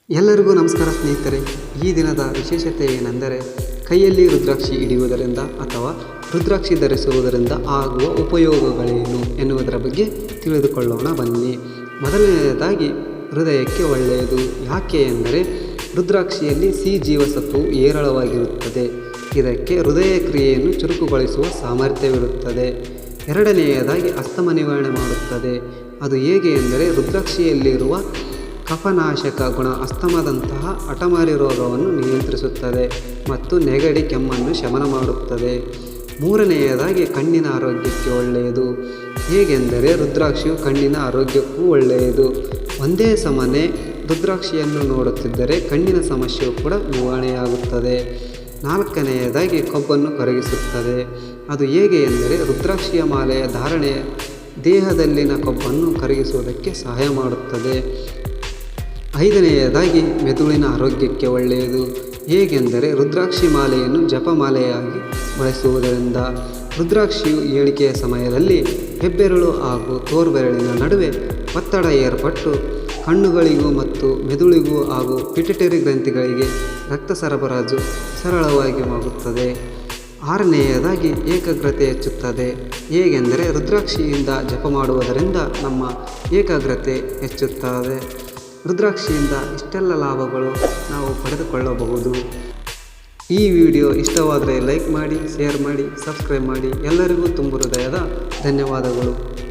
ಎಲ್ಲರಿಗೂ ನಮಸ್ಕಾರ ಸ್ನೇಹಿತರೆ. ಈ ದಿನದ ವಿಶೇಷತೆ ಏನೆಂದರೆ ಕೈಯಲ್ಲಿ ರುದ್ರಾಕ್ಷಿ ಹಿಡಿಯುವುದರಿಂದ ಅಥವಾ ರುದ್ರಾಕ್ಷಿ ಧರಿಸುವುದರಿಂದ ಆಗುವ ಉಪಯೋಗಗಳೇನು ಎನ್ನುವುದರ ಬಗ್ಗೆ ತಿಳಿದುಕೊಳ್ಳೋಣ ಬನ್ನಿ. ಮೊದಲನೆಯದಾಗಿ ಹೃದಯಕ್ಕೆ ಒಳ್ಳೆಯದು. ಯಾಕೆ ಎಂದರೆ ರುದ್ರಾಕ್ಷಿಯಲ್ಲಿ ಸಿ ಜೀವಸತ್ವವು ಹೇರಳವಾಗಿರುತ್ತದೆ. ಇದಕ್ಕೆ ಹೃದಯ ಕ್ರಿಯೆಯನ್ನು ಚುರುಕುಗೊಳಿಸುವ ಸಾಮರ್ಥ್ಯವಿರುತ್ತದೆ. ಎರಡನೆಯದಾಗಿ ಅಸ್ತಮ ನಿವಾರಣೆ ಮಾಡುತ್ತದೆ. ಅದು ಹೇಗೆ ಎಂದರೆ ರುದ್ರಾಕ್ಷಿಯಲ್ಲಿರುವ ಕಫನಾಶಕ ಗುಣ ಅಸ್ತಮದಂತಹ ಹಠಮಾರಿ ರೋಗವನ್ನು ನಿಯಂತ್ರಿಸುತ್ತದೆ ಮತ್ತು ನೆಗಡಿ ಕೆಮ್ಮನ್ನು ಶಮನ ಮಾಡುತ್ತದೆ. ಮೂರನೆಯದಾಗಿ ಕಣ್ಣಿನ ಆರೋಗ್ಯಕ್ಕೆ ಒಳ್ಳೆಯದು. ಹೇಗೆಂದರೆ ರುದ್ರಾಕ್ಷಿಯು ಕಣ್ಣಿನ ಆರೋಗ್ಯಕ್ಕೂ ಒಳ್ಳೆಯದು. ಒಂದೇ ಸಮನೆ ರುದ್ರಾಕ್ಷಿಯನ್ನು ನೋಡುತ್ತಿದ್ದರೆ ಕಣ್ಣಿನ ಸಮಸ್ಯೆಯು ಕೂಡ ನಿವಾರಣೆಯಾಗುತ್ತದೆ. ನಾಲ್ಕನೆಯದಾಗಿ ಕೊಬ್ಬನ್ನು ಕರಗಿಸುತ್ತದೆ. ಅದು ಹೇಗೆ ಎಂದರೆ ರುದ್ರಾಕ್ಷಿಯ ಮಾಲೆಯ ಧಾರಣೆ ದೇಹದಲ್ಲಿನ ಕೊಬ್ಬನ್ನು ಕರಗಿಸುವುದಕ್ಕೆ ಸಹಾಯ ಮಾಡುತ್ತದೆ. ಐದನೆಯದಾಗಿ ಮೆದುಳಿನ ಆರೋಗ್ಯಕ್ಕೆ ಒಳ್ಳೆಯದು. ಹೇಗೆಂದರೆ ರುದ್ರಾಕ್ಷಿ ಮಾಲೆಯನ್ನು ಜಪಮಾಲೆಯಾಗಿ ಬಳಸುವುದರಿಂದ ರುದ್ರಾಕ್ಷಿಯು ಏಳಿಕೆಯ ಸಮಯದಲ್ಲಿ ಹೆಬ್ಬೆರಳು ಹಾಗೂ ತೋರ್ಬೆರಳಿನ ನಡುವೆ ಒತ್ತಡ ಏರ್ಪಟ್ಟು ಕಣ್ಣುಗಳಿಗೂ ಮತ್ತು ಮೆದುಳಿಗೂ ಹಾಗೂ ಪಿಟ್ಯುಟರಿ ಗ್ರಂಥಿಗಳಿಗೆ ರಕ್ತ ಸರಬರಾಜು ಸರಳವಾಗಿ ಆಗುತ್ತದೆ. ಆರನೆಯದಾಗಿ ಏಕಾಗ್ರತೆ ಹೆಚ್ಚುತ್ತದೆ. ಹೇಗೆಂದರೆ ರುದ್ರಾಕ್ಷಿಯಿಂದ ಜಪ ಮಾಡುವುದರಿಂದ ನಮ್ಮ ಏಕಾಗ್ರತೆ ಹೆಚ್ಚುತ್ತದೆ. ರುದ್ರಾಕ್ಷಿಯಿಂದ ಇಷ್ಟೆಲ್ಲ ಲಾಭಗಳು ನಾವು ಪಡೆದುಕೊಳ್ಳಬಹುದು. ಈ ವಿಡಿಯೋ ಇಷ್ಟವಾದರೆ ಲೈಕ್ ಮಾಡಿ, ಶೇರ್ ಮಾಡಿ, ಸಬ್ಸ್ಕ್ರೈಬ್ ಮಾಡಿ. ಎಲ್ಲರಿಗೂ ತುಂಬ ಹೃದಯದ ಧನ್ಯವಾದಗಳು.